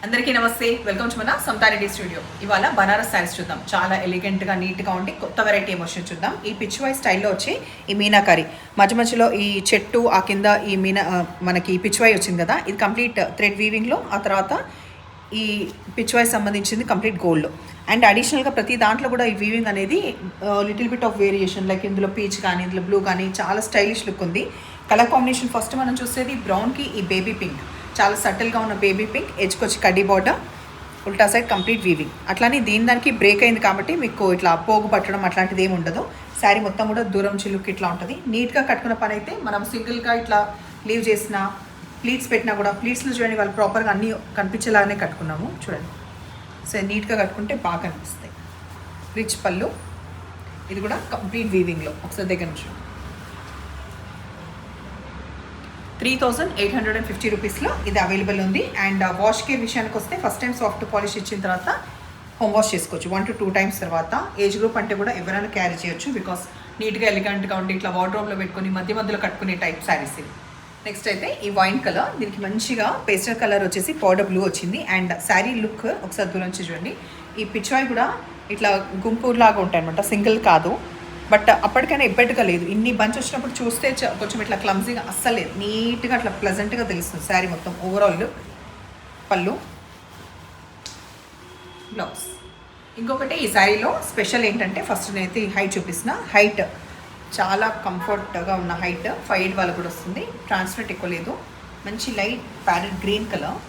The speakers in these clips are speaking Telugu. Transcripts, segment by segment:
అందరికీ నమస్తే, వెల్కమ్ టు మన సమతారెడ్డి స్టూడియో. ఇవాళ బనారస్ శారీస్ చూద్దాం. చాలా ఎలిగెంట్గా నీట్గా ఉండి కొత్త వెరైటీ ఎమోషన్ చూద్దాం. ఈ పిచ్ వై స్టైల్లో వచ్చి ఈ మీనాకారి మధ్య మధ్యలో ఈ చెట్టు ఆ కింద ఈ మనకి పిచ్ వై వచ్చింది కదా, ఇది కంప్లీట్ థ్రెడ్ వీవింగ్లో. ఆ తర్వాత ఈ పిచ్ వై సంబంధించింది కంప్లీట్ గోల్డ్లో. అండ్ అడిషనల్గా ప్రతి దాంట్లో కూడా ఈ వీవింగ్ అనేది little bit of variation, like ఇందులో పీచ్ కానీ ఇందులో బ్లూ కానీ చాలా స్టైలిష్ లుక్ ఉంది. కలర్ కాంబినేషన్ ఫస్ట్ మనం చూసేది బ్రౌన్కి ఈ బేబీ పింక్, చాలా సటిల్గా ఉన్న బేబీ పింక్, ఎడ్జ్కి వచ్చి కడ్డీ బార్డర్, ఉల్టా సైడ్ కంప్లీట్ వీవింగ్. అట్లానే దానికి బ్రేక్ అయింది కాబట్టి మీకు ఇట్లా పోగు పట్టడం అట్లాంటిది ఏమి ఉండదు. శారీ మొత్తం కూడా దూరం చిలుక్ ఇట్లా ఉంటుంది. నీట్గా కట్టుకున్న పని అయితే మనం సింగిల్గా ఇట్లా లీవ్ చేసిన ప్లీట్స్ పెట్టినా కూడా, ప్లీట్స్లో చూడండి వాళ్ళు ప్రాపర్గా అన్నీ కనిపించేలాగానే కట్టుకున్నాము చూడండి. సో నీట్గా కట్టుకుంటే బాగా కనిపిస్తాయి. రిచ్ పళ్ళు, ఇది కూడా కంప్లీట్ వీవింగ్లో. ఒకసారి దగ్గర నుంచి 3850 రూపీస్లో ఇది అవైలబుల్ ఉంది. అండ్ వాష్ కేర్ విషయానికి వస్తే ఫస్ట్ టైం సాఫ్ట్ పాలిష్ ఇచ్చిన తర్వాత హోమ్ వాష్ చేసుకోవచ్చు 1 to 2 times. తర్వాత ఏజ్ గ్రూప్ అంటే కూడా ఎవరైనా క్యారీ చేయొచ్చు, బికాస్ నీట్గా ఎలిగెంట్గా ఉండి ఇట్లా వార్డ్రోబ్లో పెట్టుకుని మధ్య మధ్యలో కట్టుకునే టైప్ శారీస్ ఇవి. నెక్స్ట్ అయితే ఈ వైన్ కలర్, దీనికి మంచిగా పేస్టల్ కలర్ వచ్చేసి పౌడర్ బ్లూ వచ్చింది. అండ్ శారీ లుక్ ఒకసారి దూరం నుంచి చూడండి. ఈ పిచ్వాయ్ కూడా ఇట్లా గుంపూరులాగా ఉంటాయి అనమాట, సింగిల్ కాదు. బట్ అప్పటికైనా ఎబ్బెట్టుగా లేదు. ఇన్ని బంచ్ వచ్చినప్పుడు చూస్తే కొంచెం ఇట్లా క్లమ్జీగా అస్సలు లేదు, నీట్గా అట్లా ప్లెజెంట్గా తెలుస్తుంది శారీ మొత్తం ఓవరాల్ లుక్. పళ్ళు, బ్లౌజ్. ఇంకొకటి ఈ శారీలో స్పెషల్ ఏంటంటే, ఫస్ట్ నేనైతే ఈ హైట్ చూపిస్తున్నా. హైట్ చాలా కంఫర్ట్గా ఉన్న హైట్ 5'8" వాళ్ళకు కూడా వస్తుంది. ట్రాన్స్పరెంట్ ఎక్కువ లేదు, మంచి లైట్ ప్యారెట్ గ్రీన్ కలర్.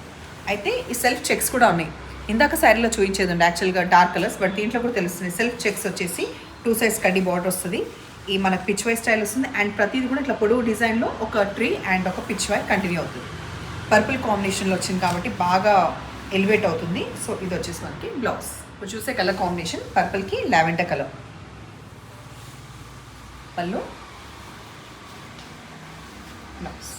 అయితే ఈ సెల్ఫ్ చెక్స్ కూడా ఉన్నాయి. ఇందాక శారీలో చూపించేదండి యాక్చువల్గా డార్క్ కలర్స్, బట్ దీంట్లో కూడా తెలుస్తుంది. సెల్ఫ్ చెక్స్ వచ్చేసి 2 sides కడ్డీ బార్డర్ వస్తుంది. ఈ మనకు పిచ్ వై స్టైల్ వస్తుంది. అండ్ ప్రతిది కూడా ఇట్లా పొడవు డిజైన్లో ఒక ట్రీ అండ్ ఒక పిచ్ వై కంటిన్యూ అవుతుంది. పర్పుల్ కాంబినేషన్లో వచ్చింది కాబట్టి బాగా ఎలివేట్ అవుతుంది. సో ఇది వచ్చేసి మనకి బ్లౌజ్. ఇప్పుడు చూసే కలర్ కాంబినేషన్ పర్పుల్కి లావెండర్ కలర్. పళ్ళు, బ్లౌజ్.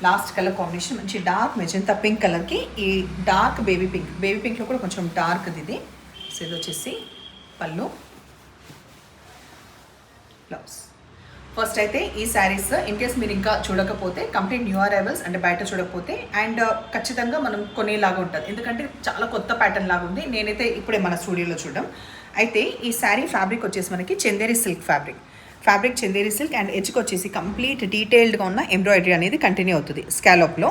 లాస్ట్ కలర్ కాంబినేషన్ మంచి డార్క్ మెజంతా పింక్ కలర్కి ఈ డార్క్ బేబీ పింక్. బేబీ పింక్లో కూడా కొంచెం డార్క్ది ఇది. సో ఇది వచ్చేసి పళ్ళు, బ్లౌజ్. ఫస్ట్ అయితే ఈ శారీస్ ఇన్ కేస్ మీరు ఇంకా చూడకపోతే కంప్లీట్ న్యూ అరైవల్స్ అంటే బయట చూడకపోతే, అండ్ ఖచ్చితంగా మనం కొనేలాగా ఉంటుంది, ఎందుకంటే చాలా కొత్త ప్యాటర్న్ లాగా ఉంది. నేనైతే ఇప్పుడే మన స్టూడియోలో చూడడం. అయితే ఈ శారీ ఫ్యాబ్రిక్ వచ్చేసి మనకి Chanderi silk fabric Chanderi silk. And ఎడ్జ్కి వచ్చేసి కంప్లీట్ డీటెయిల్డ్గా ఉన్న ఎంబ్రాయిడరీ అనేది కంటిన్యూ అవుతుంది. స్కాలప్లో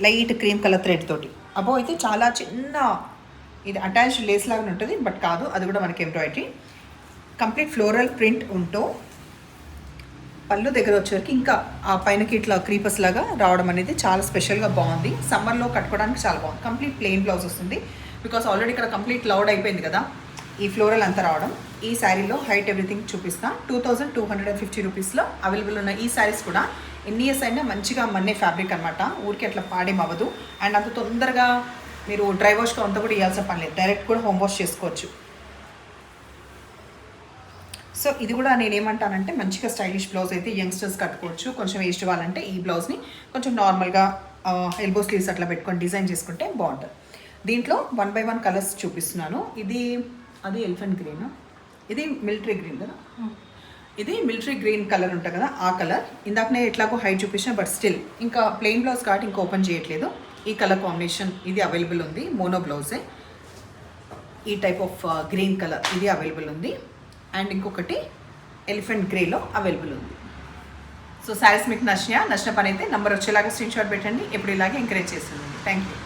లైట్ క్రీమ్ కలర్ థ్రెడ్ తోటి. అబో అయితే చాలా చిన్న ఇది అటాచ్డ్ లేస్ లాగా ఉంటుంది, బట్ కాదు, అది కూడా మనకి ఎంబ్రాయిడరీ. కంప్లీట్ ఫ్లోరల్ ప్రింట్ ఉంటూ పళ్ళు దగ్గర వచ్చేవరకు ఇంకా ఆ పైనకి ఇట్లా క్రీపర్స్ లాగా రావడం అనేది చాలా స్పెషల్గా బాగుంది. సమ్మర్లో కట్టుకోవడానికి చాలా బాగుంది. కంప్లీట్ ప్లెయిన్ బ్లౌజ్ వస్తుంది, బికాస్ ఆల్రెడీ ఇక్కడ కంప్లీట్ లౌడ్ అయిపోయింది కదా ఈ ఫ్లోరల్ అంతా రావడం. ఈ శారీలో హైట్ ఎవ్రీథింగ్ చూపిస్తా. 2250 రూపీస్లో అవైలబుల్ ఉన్న ఈ శారీస్ కూడా ఎన్ని ఇయర్స్ అయినా మంచిగా మన్నే ఫ్యాబ్రిక్ అనమాట, ఊరికి అట్లా పాడేం అవ్వదు. అండ్ అంత తొందరగా మీరు డ్రై వాష్గా అంతా కూడా ఇవ్వాల్సిన పని లేదు, డైరెక్ట్ కూడా హోమ్ వాష్ చేసుకోవచ్చు. సో ఇది కూడా నేనేమంటానంటే మంచిగా స్టైలిష్ బ్లౌజ్ అయితే యంగ్స్టర్స్ కట్టుకోవచ్చు. కొంచెం ఏజ్డ్ వాళ్ళంటే ఈ బ్లౌజ్ని కొంచెం నార్మల్గా ఎల్బో స్లీవ్స్ అట్లా పెట్టుకొని డిజైన్ చేసుకుంటే బాగుంటుంది. దీంట్లో 1 by 1 కలర్స్ చూపిస్తున్నాను. అది ఎలిఫెంట్ గ్రీన్, ఇది మిలిటరీ గ్రీన్ కదా, ఇది మిలిటరీ గ్రీన్ కలర్ ఉంటుంది కదా ఆ కలర్. ఇందాకనే ఎట్లాగో హైట్ చూపించిన, బట్ స్టిల్ ఇంకా ప్లెయిన్ బ్లౌజ్ కాబట్టి ఇంకా ఓపెన్ చేయట్లేదు. ఈ కలర్ కాంబినేషన్ ఇది అవైలబుల్ ఉంది. మోనో బ్లౌజే. ఈ టైప్ ఆఫ్ గ్రీన్ కలర్ ఇది అవైలబుల్ ఉంది. అండ్ ఇంకొకటి ఎలిఫెంట్ గ్రేలో అవైలబుల్ ఉంది. సో శారీస్ మీకు నచ్చిన పని అయితే నంబర్ వచ్చేలాగా స్క్రీన్ షాట్ పెట్టండి. ఎప్పుడు ఇలాగే ఎంకరేజ్ చేస్తుంది. Thank you.